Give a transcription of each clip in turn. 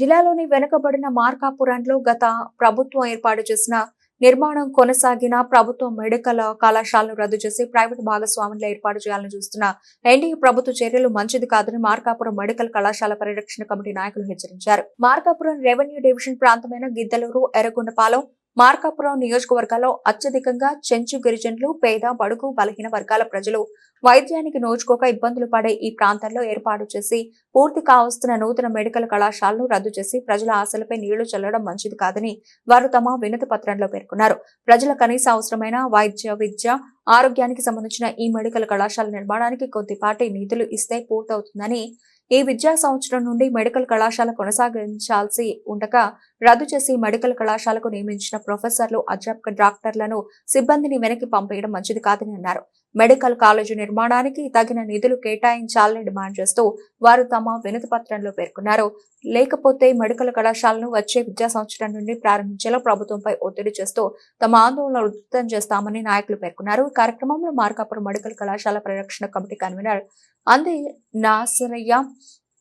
జిల్లాలోని వెనుకబడిన మార్కాపురంలో గత ప్రభుత్వం ఏర్పాటు చేసిన నిర్మాణం కొనసాగిన ప్రభుత్వ మెడికల్ కళాశాలను రద్దు చేసి ప్రైవేట్ భాగస్వాములు ఏర్పాటు చేయాలని చూస్తున్న ఎన్డీఏ ప్రభుత్వ చర్యలు మంచిది కాదని మార్కాపురం మెడికల్ కళాశాల పరిరక్షణ కమిటీ నాయకులు హెచ్చరించారు. మార్కాపురం రెవెన్యూ డివిజన్ ప్రాంతమైన గిద్దలూరు, ఎర్రగొండపాలెం, మార్కాపురం నియోజకవర్గాల్లో అత్యధికంగా చెంచు గిరిజనులు, పేద, బడుగు, బలహీన వర్గాల ప్రజలు వైద్యానికి నోచుకోక ఇబ్బందులు పడే ఈ ప్రాంతాల్లో ఏర్పాటు చేసి పూర్తి కావస్తున్న నూతన మెడికల్ కళాశాలను రద్దు చేసి ప్రజల ఆశలపై నీళ్లు చల్లడం మంచిది కాదని వారు తమ వినతి పత్రంలో పేర్కొన్నారు. ప్రజల కనీస అవసరమైన వైద్య, విద్య, ఆరోగ్యానికి సంబంధించిన ఈ మెడికల్ కళాశాల నిర్మాణానికి కొద్దిపాటి నిధులు ఇస్తే పూర్తవుతుందని, ఈ విద్యా సంవత్సరం నుండి మెడికల్ కళాశాల కొనసాగించాల్సి ఉండగా రద్దు చేసి మెడికల్ కళాశాలకు నియమించిన ప్రొఫెసర్లు, అధ్యాపక డాక్టర్లను, సిబ్బందిని వెనక్కి పంపేయడం మంచిది కాదని అన్నారు. మెడికల్ కాలేజీ నిర్మాణానికి తగిన నిధులు కేటాయించాలని డిమాండ్ చేస్తూ వారు తమ వినతి పత్రంలో పేర్కొన్నారు. లేకపోతే మెడికల్ కళాశాలను వచ్చే విద్యా సంవత్సరం నుండి ప్రారంభించేలా ప్రభుత్వంపై ఒత్తిడి చేస్తూ తమ ఆందోళన ఉధృతం చేస్తామని నాయకులు పేర్కొన్నారు. ఈ కార్యక్రమంలో మార్కాపురం మెడికల్ కళాశాల పరిరక్షణ కమిటీ కన్వీనర్ అంది Nasaraiah,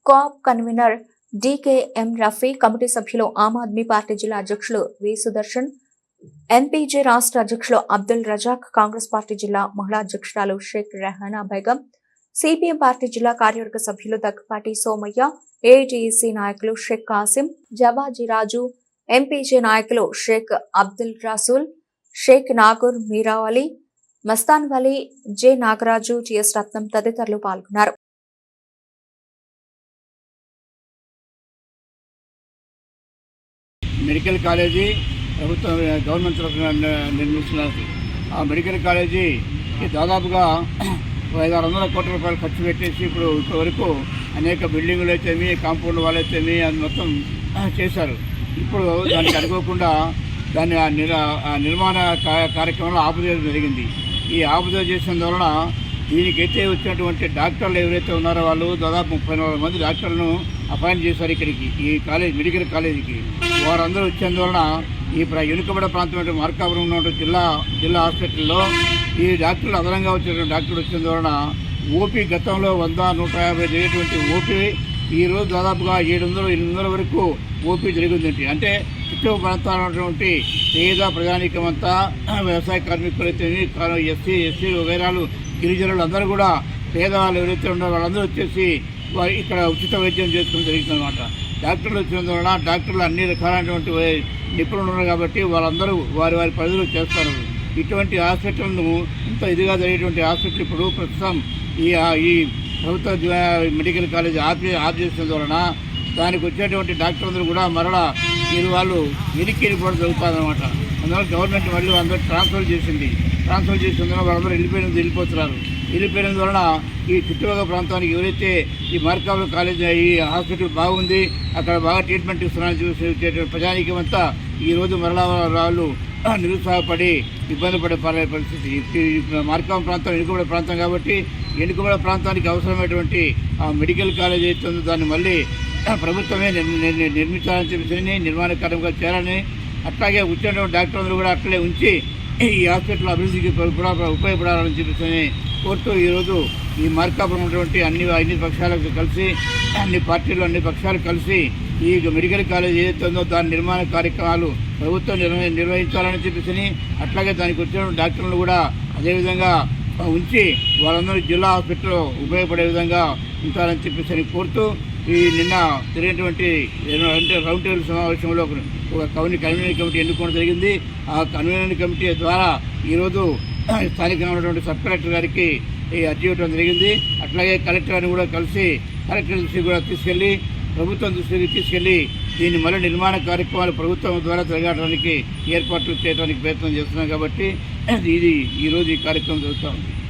co-op convener DKM Rafi, committee సభ్యులు ఆమ్ ఆద్మీ పార్టీ జిల్లా అధ్యక్షులు వి సుదర్శన్, ఎన్పీజే రాష్ట్ర అధ్యక్షులు అబ్దుల్ రజాక్, కాంగ్రెస్ పార్టీ జిల్లా మహిళా అధ్యక్షురాలు షేక్ రెహానా బేగం, సిపిఎం పార్టీ జిల్లా కార్యవర్గ సభ్యులు దగ్గపాటి సోమయ్య, ఏఐటీసీ నాయకులు షేక్ కాసిం, జవాజీరాజు, ఎంపీజే నాయకులు షేక్ అబ్దుల్ రసూల్, షేక్ నాగూర్ మీరావలి, మస్తాన్ వలీ, జె నాగరాజు, టిఎస్ రత్నం తదితరులు పాల్గొన్నారు. మెడికల్ కాలేజీ ప్రభుత్వం గవర్నమెంట్ తరఫున నిర్మిస్తున్నారు. ఆ మెడికల్ కాలేజీ దాదాపుగా 500-600 కోట్ల రూపాయలు ఖర్చు పెట్టేసి ఇప్పటివరకు అనేక బిల్డింగులు అయితేమి, కాంపౌండ్ వాళ్ళు అయితేమి అది మొత్తం చేశారు. ఇప్పుడు దానికి అనుకోకుండా దాన్ని నిర్మాణ కార్యక్రమంలో ఆపుదేయడం జరిగింది. ఈ ఆపుదేయ చేసినందువలన దీనికైతే వచ్చినటువంటి డాక్టర్లు ఎవరైతే ఉన్నారో వాళ్ళు దాదాపు 34 మంది డాక్టర్లను అపాయింట్ చేశారు ఇక్కడికి, ఈ మెడికల్ కాలేజీకి. వారందరూ వచ్చేందువలన ఈ వెనుకబడ ప్రాంతం మార్కాపురం ఉన్నటువంటి జిల్లా హాస్పిటల్లో ఈ డాక్టర్లు అదనంగా వచ్చినటువంటి డాక్టర్లు వచ్చేందువలన ఓపీ గతంలో 100-150 జరిగేటువంటి ఓపీ ఈరోజు దాదాపుగా 700-800 వరకు ఓపీ జరిగిందండి. అంటే చుట్టూ ప్రాంతాల్లో ఉన్నటువంటి పేద ప్రజానీకం అంతా, వ్యవసాయ కార్మికులైతే, ఎస్సీ వగైరాలు, గిరిజనులు అందరూ కూడా, పేదవాళ్ళు ఎవరైతే ఉన్నారో వాళ్ళందరూ వచ్చేసి ఇక్కడ ఉచిత వైద్యం చేసుకోవడం జరుగుతుందన్నమాట. డాక్టర్లు వచ్చినందువలన డాక్టర్లు అన్ని రకాలైనటువంటి నిపుణులు ఉన్నారు కాబట్టి వాళ్ళందరూ వారి పరిధిలో చేస్తారు. ఇటువంటి హాస్పిటల్ను ఇంత ఇదిగా జరిగేటువంటి హాస్పిటల్ ఇప్పుడు ప్రస్తుతం ఈ ప్రభుత్వ మెడికల్ కాలేజ్ ఆఫ్ చేసినందువలన దానికి వచ్చేటువంటి డాక్టర్లందరూ కూడా మరలా వాళ్ళు వెనక్కి వెళ్ళిపోవడం జరుగుతుందన్నమాట. అందువల్ల గవర్నమెంట్ మళ్ళీ అందరూ ట్రాన్స్ఫర్ చేసినందువల్ల వాళ్ళందరూ వెళ్ళిపోతున్నారు. వెళ్ళిపోయినందువలన ఈ చుట్టుపక్కల ప్రాంతానికి ఎవరైతే ఈ మార్కాపురం కాలేజ్ ఈ హాస్పిటల్ బాగుంది, అక్కడ బాగా ట్రీట్మెంట్ ఇస్తున్నారని చూసి ప్రజానీకం అంతా ఈరోజు మరలా వాళ్ళు నిరుత్సాహపడి ఇబ్బంది పడే పరిస్థితి. మార్కాపురం ప్రాంతం వెనుకబడే ప్రాంతం కాబట్టి వెనుకబడే ప్రాంతానికి అవసరమైనటువంటి ఆ మెడికల్ కాలేజ్ అవుతుందో దాన్ని మళ్ళీ ప్రభుత్వమే నిర్మించాలని చెప్పి నిర్మాణ కార్యంగా చేయాలని, అట్లాగే వచ్చినటువంటి డాక్టర్లు కూడా అట్లే ఉంచి ఈ హాస్పిటల్ అభివృద్ధికి కూడా ఉపయోగపడాలని చెప్పి కోరుతూ ఈరోజు ఈ మార్కాపురం ఉన్నటువంటి అన్ని పక్షాలకు కలిసి, అన్ని పార్టీలు, అన్ని పక్షాలు కలిసి ఈ మెడికల్ కాలేజ్ ఏదైతే ఉందో దాని నిర్మాణ కార్యక్రమాలు ప్రభుత్వం నిర్వహించాలని చెప్పేసి, అట్లాగే దానికి వచ్చిన డాక్టర్లు కూడా అదేవిధంగా ఉంచి వాళ్ళందరూ జిల్లా హాస్పిటల్లో ఉపయోగపడే విధంగా ఉంచాలని చెప్పేసి కోరుతూ ఈ నిన్న జరిగినటువంటి రౌండ్ టేబుల్ సమావేశంలో ఒక కన్వీనర్ కమిటీ ఎన్నుకోవడం జరిగింది. ఆ కన్వీనర్ కమిటీ ద్వారా ఈరోజు స్థానికంగా ఉన్నటువంటి సబ్ కలెక్టర్ గారికి అర్జీ ఇవ్వడం జరిగింది. అట్లాగే కలెక్టర్ గారిని కూడా కలిసి కలెక్టర్ దృష్టికి కూడా తీసుకెళ్లి, ప్రభుత్వం దృష్టికి తీసుకెళ్లి దీన్ని మళ్ళీ నిర్మాణ కార్యక్రమాలు ప్రభుత్వం ద్వారా జరగడానికి ఏర్పాట్లు చేయడానికి ప్రయత్నం చేస్తున్నాం కాబట్టి ఇది ఈరోజు ఈ కార్యక్రమం జరుగుతూ ఉంది.